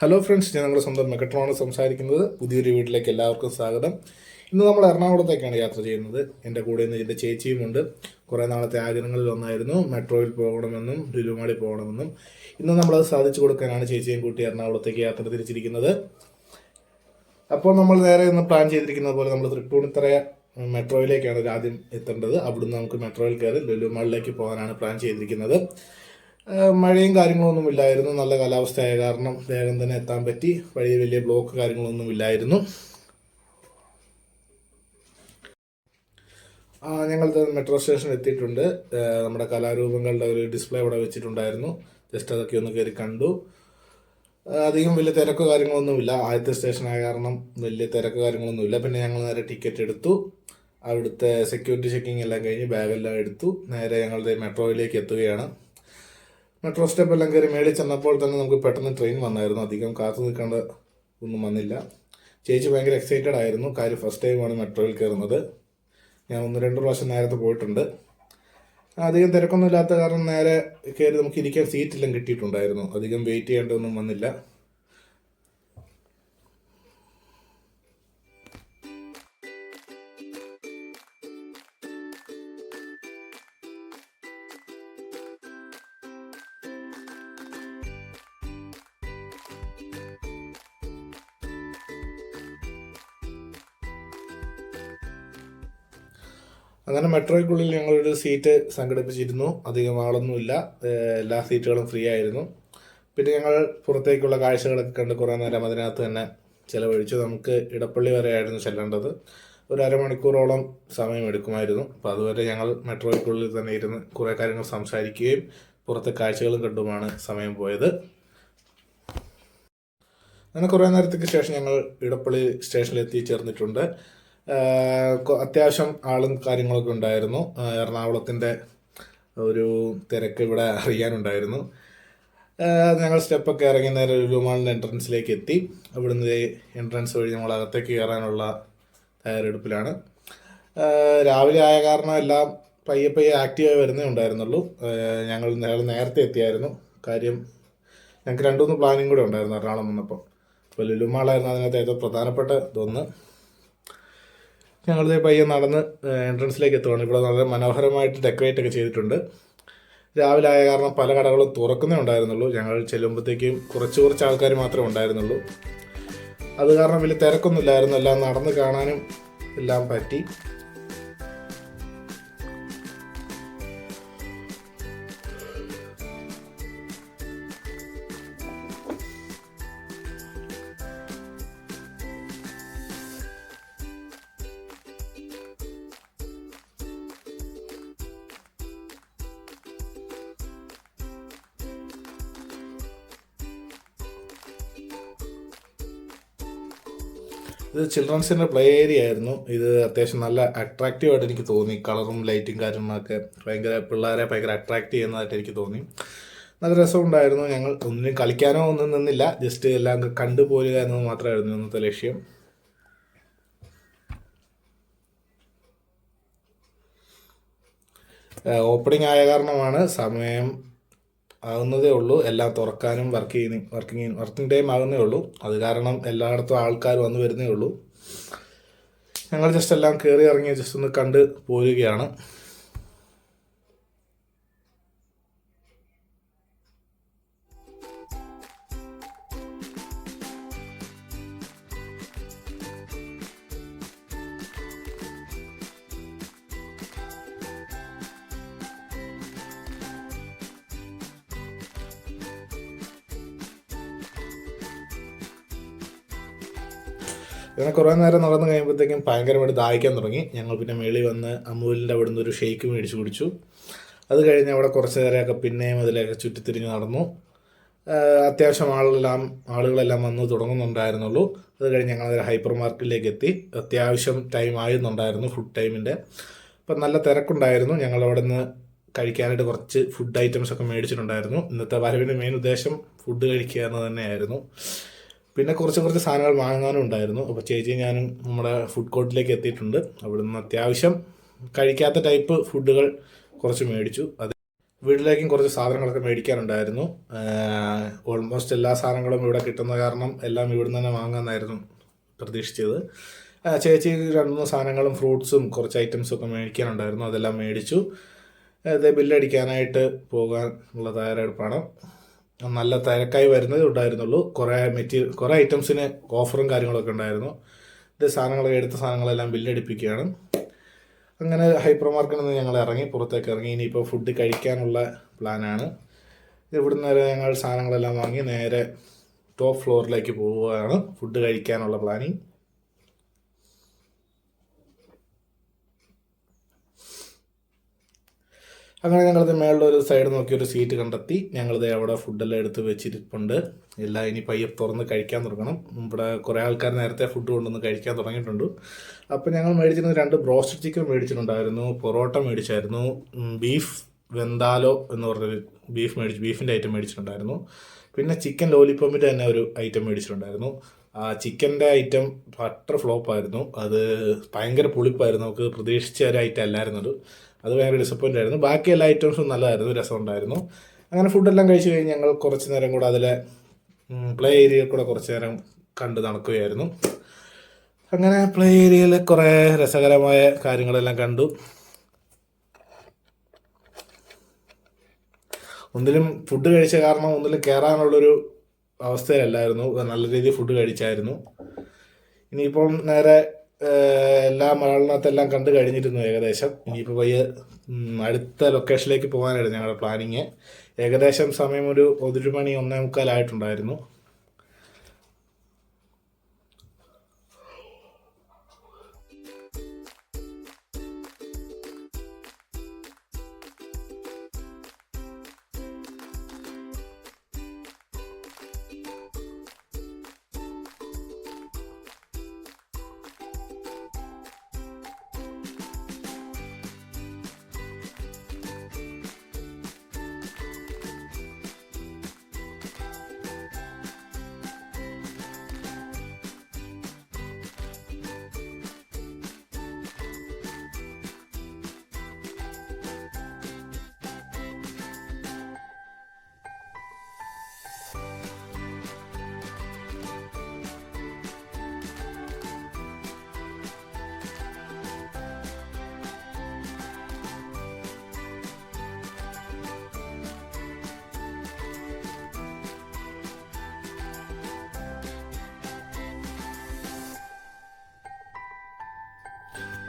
Hello friends, ഞാൻ നിങ്ങളുടെ സ്വന്തം മെഗട്രോണാണ് സംസാരിക്കുന്നത്. പുതിയൊരു വീട്ടിലേക്ക് എല്ലാവർക്കും സ്വാഗതം. ഇന്ന് നമ്മൾ എറണാകുളത്തേക്കാണ് യാത്ര ചെയ്യുന്നത്. എൻ്റെ കൂടെ ഇന്ന് എൻ്റെ ചേച്ചിയുമുണ്ട്. കുറേ നാളത്തെ ആഗ്രഹങ്ങളിൽ ഒന്നായിരുന്നു മെട്രോയിൽ പോകണമെന്നും ലുലു മാളിൽ പോകണമെന്നും. ഇന്ന് നമ്മളത് സാധിച്ചു കൊടുക്കാനാണ് ചേച്ചിയും കൂട്ടി എറണാകുളത്തേക്ക് യാത്ര തിരിച്ചിരിക്കുന്നത്. അപ്പോൾ നമ്മൾ നേരെ ഇന്ന് പ്ലാൻ ചെയ്തിരിക്കുന്നത് പോലെ നമ്മൾ തൃപ്പൂണിത്തറ മെട്രോയിലേക്കാണ് ആദ്യം എത്തേണ്ടത്. അവിടുന്ന് നമുക്ക് മെട്രോയിൽ കയറി ലുലു മാളിലേക്ക് പോകാനാണ് പ്ലാൻ ചെയ്തിരിക്കുന്നത്. മഴയും കാര്യങ്ങളൊന്നും ഇല്ലായിരുന്നു. നല്ല കാലാവസ്ഥയായ കാരണം വേഗം തന്നെ എത്താൻ പറ്റി. വഴി വലിയ ബ്ലോക്ക് കാര്യങ്ങളൊന്നും ഇല്ലായിരുന്നു. ഞങ്ങൾ മെട്രോ സ്റ്റേഷൻ എത്തിയിട്ടുണ്ട്. നമ്മുടെ കലാരൂപങ്ങളുടെ ഒരു ഡിസ്പ്ലേ അവിടെ വെച്ചിട്ടുണ്ടായിരുന്നു. ജസ്റ്റ് അതൊക്കെ ഒന്ന് കയറി കണ്ടു. അധികം വലിയ തിരക്കോ കാര്യങ്ങളൊന്നുമില്ല. ആദ്യത്തെ സ്റ്റേഷനായ കാരണം വലിയ തിരക്ക് കാര്യങ്ങളൊന്നുമില്ല. പിന്നെ ഞങ്ങൾ നേരെ ടിക്കറ്റ് എടുത്തു. അവിടുത്തെ സെക്യൂരിറ്റി ചെക്കിങ് എല്ലാം കഴിഞ്ഞ് ബാഗെല്ലാം എടുത്തു. നേരെ ഞങ്ങളുടെ മെട്രോയിലേക്ക് എത്തുകയാണ്. മെട്രോ സ്റ്റെപ്പ് എല്ലാം കയറി മേളിൽ ചെന്നപ്പോൾ തന്നെ നമുക്ക് പെട്ടെന്ന് ട്രെയിൻ വന്നായിരുന്നു. അധികം കാത്തു നിൽക്കേണ്ട ഒന്നും വന്നില്ല. ചേച്ചി ഭയങ്കര എക്സൈറ്റഡ് ആയിരുന്നു. കാര്യം ഫസ്റ്റ് ടൈമാണ് മെട്രോയിൽ കയറുന്നത്. ഞാൻ 1-2 പ്രാവശ്യം നേരത്തെ പോയിട്ടുണ്ട്. അധികം തിരക്കൊന്നും ഇല്ലാത്ത കാരണം നേരെ കയറി നമുക്ക് ഇരിക്കാൻ സീറ്റെല്ലാം കിട്ടിയിട്ടുണ്ടായിരുന്നു. അധികം വെയിറ്റ് ചെയ്യേണ്ടതൊന്നും വന്നില്ല. അങ്ങനെ മെട്രോയ്ക്കുള്ളിൽ ഞങ്ങളൊരു സീറ്റ് സംഘടിപ്പിച്ചിരുന്നു. അധികം ആളൊന്നുമില്ല. എല്ലാ സീറ്റുകളും ഫ്രീ ആയിരുന്നു. പിന്നെ ഞങ്ങൾ പുറത്തേക്കുള്ള കാഴ്ചകളൊക്കെ കണ്ട് കുറേ നേരം അതിനകത്ത് തന്നെ ചിലവഴിച്ചു. നമുക്ക് ഇടപ്പള്ളി വരെ ആയിരുന്നു ചെല്ലേണ്ടത്. ഒരു അരമണിക്കൂറോളം സമയമെടുക്കുമായിരുന്നു. അപ്പോൾ അതുവരെ ഞങ്ങൾ മെട്രോയ്ക്കുള്ളിൽ തന്നെ ഇരുന്ന് കുറേ കാര്യങ്ങൾ സംസാരിക്കുകയും പുറത്തെ കാഴ്ചകളും കണ്ടുമാണ് സമയം പോയത്. അങ്ങനെ കുറേ നേരത്തേക്ക് ശേഷം ഞങ്ങൾ ഇടപ്പള്ളി സ്റ്റേഷനിൽ എത്തിച്ചേർന്നിട്ടുണ്ട്. അത്യാവശ്യം ആളും കാര്യങ്ങളൊക്കെ ഉണ്ടായിരുന്നു. എറണാകുളത്തിൻ്റെ ഒരു തിരക്ക് ഇവിടെ അറിയാനുണ്ടായിരുന്നു. ഞങ്ങൾ സ്റ്റെപ്പൊക്കെ ഇറങ്ങി നേരെ ലുലു മാളിൻ്റെ എൻട്രൻസിലേക്ക് എത്തി. അവിടുന്ന് എൻട്രൻസ് വഴി നമ്മൾ അകത്തേക്ക് കയറാനുള്ള തയ്യാറെടുപ്പിലാണ്. രാവിലെ ആയ കാരണം എല്ലാം പയ്യെ ആക്റ്റീവായി വരുന്നേ ഉണ്ടായിരുന്നുള്ളൂ. ഞങ്ങൾ നേരത്തെ എത്തിയായിരുന്നു. കാര്യം ഞങ്ങൾക്ക് 2-3 പ്ലാനിങ് കൂടെ ഉണ്ടായിരുന്നു എറണാകുളം വന്നപ്പോൾ. അപ്പോൾ ലുലു മാളായിരുന്നു അതിനകത്ത് ഏറ്റവും പ്രധാനപ്പെട്ട ഇതൊന്ന്. ഞങ്ങളിത് പയ്യെ നടന്ന് എൻട്രൻസിലേക്ക് എത്തുകയാണ്. ഇവിടെ വളരെ മനോഹരമായിട്ട് ഡെക്കറേറ്റ് ഒക്കെ ചെയ്തിട്ടുണ്ട്. രാവിലെ ആയ കാരണം പല കടകളും തുറക്കുന്നേ ഉണ്ടായിരുന്നുള്ളൂ. ഞങ്ങൾ ചെല്ലുമ്പോഴത്തേക്കും കുറച്ച് ആൾക്കാർ മാത്രമേ ഉണ്ടായിരുന്നുള്ളൂ. അത് കാരണം വലിയ തിരക്കൊന്നും ഇല്ലായിരുന്നു. എല്ലാം നടന്ന് കാണാനും എല്ലാം പറ്റി. ഇത് ചിൽഡ്രൻസിൻ്റെ പ്ലേ ഏരിയ ആയിരുന്നു. ഇത് അത്യാവശ്യം നല്ല അട്രാക്റ്റീവായിട്ട് എനിക്ക് തോന്നി. കളറും ലൈറ്റും കാര്യങ്ങളൊക്കെ പിള്ളേരെ ഭയങ്കര അട്രാക്റ്റ് ചെയ്യുന്നതായിട്ട് എനിക്ക് തോന്നി. നല്ല രസമുണ്ടായിരുന്നു. ഞങ്ങൾ ഒന്നിനും കളിക്കാനോ ഒന്നും നിന്നില്ല. ജസ്റ്റ് എല്ലാം കണ്ടുപോരുക എന്നത് മാത്രമായിരുന്നു ഇന്നത്തെ ലക്ഷ്യം. ഓപ്പണിംഗ് ആയ കാരണമാണ് സമയം ആകുന്നതേ ഉള്ളൂ. എല്ലാം തുറക്കാനും വർക്കിംഗ് ടൈം ആകുന്നേ ഉള്ളൂ. അത് കാരണം എല്ലായിടത്തും ആൾക്കാർ വന്നു വരുന്നേ ഉള്ളൂ. ഞങ്ങൾ ജസ്റ്റ് എല്ലാം കയറി ഇറങ്ങി ജസ്റ്റ് ഒന്ന് കണ്ട് പോരുകയാണ്. അങ്ങനെ കുറേ നേരം നടന്നു കഴിയുമ്പോഴത്തേക്കും ഭയങ്കരമായിട്ട് ദാഹിക്കാൻ തുടങ്ങി. ഞങ്ങൾ പിന്നെ മേളിൽ വന്ന് അമൂലിൻ്റെ അവിടെ നിന്ന് ഒരു ഷേക്ക് മേടിച്ച് കുടിച്ചു. അത് കഴിഞ്ഞ് അവിടെ കുറച്ച് നേരമൊക്കെ പിന്നെയും അതിലേക്ക് ചുറ്റിത്തിരിഞ്ഞ് നടന്നു. അത്യാവശ്യം ആളുകളെല്ലാം വന്ന് തുടങ്ങുന്നുണ്ടായിരുന്നുള്ളൂ. അത് കഴിഞ്ഞ് ഞങ്ങൾ ഹൈപ്പർ മാർക്കറ്റിലേക്ക് എത്തി. അത്യാവശ്യം ടൈം ആയിരുന്നുണ്ടായിരുന്നു, ഫുഡ് ടൈമിൻ്റെ. അപ്പം നല്ല തിരക്കുണ്ടായിരുന്നു. ഞങ്ങൾ അവിടെ നിന്ന് കഴിക്കാനായിട്ട് കുറച്ച് ഫുഡ് ഐറ്റംസ് ഒക്കെ മേടിച്ചിട്ടുണ്ടായിരുന്നു. ഇന്നത്തെ വരവിൻ്റെ മെയിൻ ഉദ്ദേശം ഫുഡ് കഴിക്കുക എന്ന് തന്നെയായിരുന്നു. പിന്നെ കുറച്ച് സാധനങ്ങൾ വാങ്ങാനും ഉണ്ടായിരുന്നു. അപ്പോൾ ചേച്ചി ഞാനും നമ്മുടെ ഫുഡ് കോർട്ടിലേക്ക് എത്തിയിട്ടുണ്ട്. അവിടെ നിന്ന് അത്യാവശ്യം കഴിക്കാത്ത ടൈപ്പ് ഫുഡുകൾ കുറച്ച് മേടിച്ചു. അത് വീട്ടിലേക്കും കുറച്ച് സാധനങ്ങളൊക്കെ മേടിക്കാനുണ്ടായിരുന്നു. ഓൾമോസ്റ്റ് എല്ലാ സാധനങ്ങളും ഇവിടെ കിട്ടുന്ന കാരണം എല്ലാം ഇവിടുന്ന് തന്നെ വാങ്ങാമെന്നായിരുന്നു പ്രതീക്ഷിച്ചത്. ചേച്ചി 2-3 സാധനങ്ങളും ഫ്രൂട്ട്സും കുറച്ച് ഐറ്റംസും ഒക്കെ മേടിക്കാനുണ്ടായിരുന്നു. അതെല്ലാം മേടിച്ചു. അത് ബില്ലടിക്കാനായിട്ട് പോകാനുള്ള തയ്യാറെടുപ്പാണ്. നല്ല തിരക്കായി വരുന്നതേ ഉണ്ടായിരുന്നുള്ളൂ. കുറേ ഐറ്റംസിന് ഓഫറും കാര്യങ്ങളൊക്കെ ഉണ്ടായിരുന്നു. ഇത് എടുത്ത സാധനങ്ങളെല്ലാം ബില്ലടിപ്പിക്കുകയാണ്. അങ്ങനെ ഹൈപ്പർ മാർക്കറ്റിൽ നിന്ന് ഞങ്ങൾ പുറത്തേക്ക് ഇറങ്ങി. ഇനിയിപ്പോൾ ഫുഡ് കഴിക്കാനുള്ള പ്ലാനാണ്. ഇവിടുന്ന് ഞങ്ങൾ സാധനങ്ങളെല്ലാം വാങ്ങി നേരെ ടോപ്പ് ഫ്ലോറിലേക്ക് പോവുകയാണ് ഫുഡ് കഴിക്കാനുള്ള പ്ലാനിങ്. അങ്ങനെ ഞങ്ങളത് മേളിലൊരു സൈഡ് നോക്കി ഒരു സീറ്റ് കണ്ടെത്തി. ഞങ്ങളിത് അവിടെ ഫുഡെല്ലാം എടുത്ത് വെച്ചിരിപ്പുണ്ട്. എല്ലാം ഇനി പയ്യെ തുറന്ന് കഴിക്കാൻ തുടങ്ങണം. ഇവിടെ കുറേ ആൾക്കാർ നേരത്തെ ഫുഡ് കൊണ്ടുവന്ന് കഴിക്കാൻ തുടങ്ങിയിട്ടുണ്ട്. അപ്പോൾ ഞങ്ങൾ മേടിച്ചിരുന്നത് 2 ബ്രോസ്റ്റഡ് ചിക്കൻ മേടിച്ചിട്ടുണ്ടായിരുന്നു, പൊറോട്ട മേടിച്ചായിരുന്നു, ബീഫ് വെന്താലോ എന്ന് പറഞ്ഞൊരു ബീഫിൻ്റെ ഐറ്റം മേടിച്ചിട്ടുണ്ടായിരുന്നു. പിന്നെ ചിക്കൻ ലോലിപ്പോമിൻ്റെ തന്നെ ഒരു ഐറ്റം മേടിച്ചിട്ടുണ്ടായിരുന്നു. ആ ചിക്കൻ്റെ ഐറ്റം ബട്ടർ ഫ്ലോപ്പായിരുന്നു. അത് ഭയങ്കര പുളിപ്പായിരുന്നു. നമുക്ക് പ്രതീക്ഷിച്ച ഒരു ഐറ്റം അല്ലായിരുന്നത്. അത് ഭയങ്കര ഡിസപ്പോയിൻ്റ് ആയിരുന്നു. ബാക്കി എല്ലാ ഐറ്റംസും നല്ലതായിരുന്നു, രസമുണ്ടായിരുന്നു. അങ്ങനെ ഫുഡെല്ലാം കഴിച്ച് കഴിഞ്ഞ് ഞങ്ങൾ കുറച്ച് നേരം കൂടെ അതിലെ പ്ലേ ഏരിയയിൽ കൂടെ കുറച്ച് നേരം കണ്ട് നടക്കുകയായിരുന്നു. അങ്ങനെ പ്ലേ ഏരിയയിൽ കുറേ രസകരമായ കാര്യങ്ങളെല്ലാം കണ്ടു. ഒന്നിലും ഫുഡ് കഴിച്ച കാരണം ഒന്നിലും കയറാനുള്ളൊരു അവസ്ഥയിലല്ലായിരുന്നു. നല്ല രീതിയിൽ ഫുഡ് കഴിച്ചായിരുന്നു. ഇനിയിപ്പം നേരെ എല്ലാ മലയാളത്തിലെല്ലാം കണ്ടു കഴിഞ്ഞിരുന്നു ഏകദേശം. ഇനിയിപ്പോൾ അടുത്ത ലൊക്കേഷനിലേക്ക് പോകാനായിരുന്നു ഞങ്ങളുടെ പ്ലാനിങ്. ഏകദേശം സമയം ഒരു 1 മണി 1:45 ആയിട്ടുണ്ടായിരുന്നു.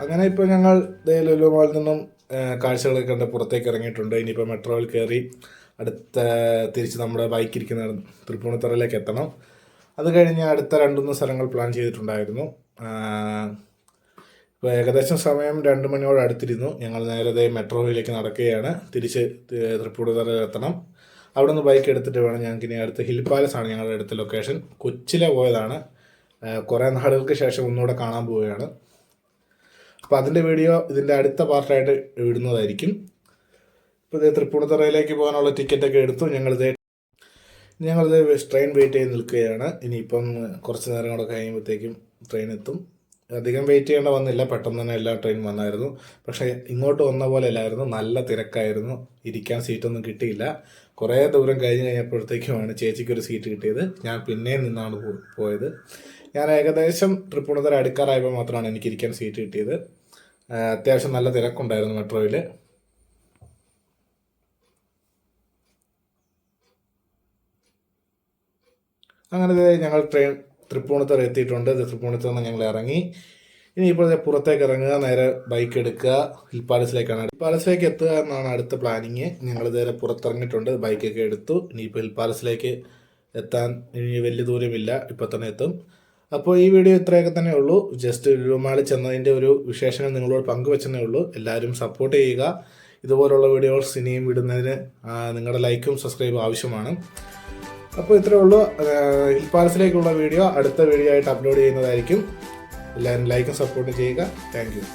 അങ്ങനെ ഇപ്പോൾ ഞങ്ങൾ ലുലു മാളിൽ നിന്നും കാഴ്ചകളൊക്കെ കണ്ട് പുറത്തേക്ക് ഇറങ്ങിയിട്ടുണ്ട്. ഇനിയിപ്പോൾ മെട്രോയിൽ കയറി തിരിച്ച് നമ്മുടെ ബൈക്കിരിക്കുന്ന തൃപ്പൂണിത്തുറയിലേക്ക് എത്തണം. അത് കഴിഞ്ഞ് അടുത്ത 2-3 സ്ഥലങ്ങൾ പ്ലാൻ ചെയ്തിട്ടുണ്ടായിരുന്നു. ഇപ്പോൾ ഏകദേശം സമയം 2 മണിയോട് അടുത്തിരുന്നു. ഞങ്ങൾ നേരത്തെ മെട്രോയിലേക്ക് നടക്കുകയാണ്. തിരിച്ച് തൃപ്പൂണിത്തുറയിൽ എത്തണം. അവിടെ നിന്ന് ബൈക്ക് എടുത്തിട്ട് വേണം ഞങ്ങൾക്ക് ഇനി അടുത്ത ഹിൽ പാലസാണ് ഞങ്ങളുടെ അടുത്ത ലൊക്കേഷൻ. കൊച്ചിയിലെ പോയതാണ്. കുറേ നാളുകൾക്ക് ശേഷം ഒന്നുകൂടെ കാണാൻ പോവുകയാണ്. അപ്പോൾ അതിൻ്റെ വീഡിയോ ഇതിൻ്റെ അടുത്ത പാർട്ടായിട്ട് ഇടുന്നതായിരിക്കും. ഇപ്പോൾ ഇത് തൃപ്പൂണിത്തുറയിലേക്ക് പോകാനുള്ള ടിക്കറ്റൊക്കെ എടുത്തു. ഞങ്ങളിത് ട്രെയിൻ വെയിറ്റ് ചെയ്ത് നിൽക്കുകയാണ്. ഇനിയിപ്പം കുറച്ച് നേരം കൂടെ കഴിയുമ്പോഴത്തേക്കും ട്രെയിൻ എത്തും. അധികം വെയിറ്റ് ചെയ്യേണ്ട വന്നില്ല, പെട്ടെന്ന് തന്നെ എല്ലാ ട്രെയിനും വന്നായിരുന്നു. പക്ഷേ ഇങ്ങോട്ട് വന്ന പോലെ അല്ലായിരുന്നു, നല്ല തിരക്കായിരുന്നു. ഇരിക്കാൻ സീറ്റൊന്നും കിട്ടിയില്ല. കുറേ ദൂരം കഴിഞ്ഞപ്പോഴത്തേക്കുമാണ് ചേച്ചിക്കൊരു സീറ്റ് കിട്ടിയത്. ഞാൻ പിന്നെയും നിന്നാണ് പോയത്. ഞാൻ ഏകദേശം തൃപ്പൂണിത്തുറ അടുക്കാറായപ്പോൾ മാത്രമാണ് എനിക്ക് ഇരിക്കാൻ സീറ്റ് കിട്ടിയത്. അത്യാവശ്യം നല്ല തിരക്കുണ്ടായിരുന്നു മെട്രോയിൽ. അങ്ങനെ ഞങ്ങൾ തൃപ്പൂണിത്തുറ എത്തിയിട്ടുണ്ട്. തൃപ്പൂണിത്തുറ ഞങ്ങൾ ഇറങ്ങി. ഇനിയിപ്പോൾ പുറത്തേക്ക് ഇറങ്ങുക, നേരെ ബൈക്ക് എടുക്കുക, ഹിൽ പാലസിലേക്കാണ്. ഹിൽ പാലസിലേക്ക് എത്തുക എന്നാണ് അടുത്ത പ്ലാനിങ്. ഞങ്ങൾ നേരെ പുറത്തിറങ്ങിയിട്ടുണ്ട്, ബൈക്കൊക്കെ എടുത്തു. ഇനിയിപ്പോൾ ഹിൽ പാലസിലേക്ക് എത്താൻ ഇനി വലിയ ദൂരമില്ല, ഇപ്പം തന്നെ എത്തും. അപ്പോൾ ഈ വീഡിയോ ഇത്രയൊക്കെ തന്നെ ഉള്ളൂ. ജസ്റ്റ് ലുലു മാളിൽ ചെന്നതിൻ്റെ ഒരു വിശേഷങ്ങൾ നിങ്ങളോട് പങ്കുവെച്ചതേ ഉള്ളൂ. എല്ലാവരും സപ്പോർട്ട് ചെയ്യുക. ഇതുപോലുള്ള വീഡിയോസ് ഇനിയും വിടുന്നതിന് നിങ്ങളുടെ ലൈക്കും സബ്സ്ക്രൈബും ആവശ്യമാണ്. അപ്പോൾ ഇത്രയേ ഉള്ളൂ. ഹിൽ പാലസിലേക്കുള്ള വീഡിയോ അടുത്ത വീഡിയോ ആയിട്ട് അപ്ലോഡ് ചെയ്യുന്നതായിരിക്കും. എല്ലാവരും ലൈക്കും സപ്പോർട്ടും ചെയ്യുക. Thank you.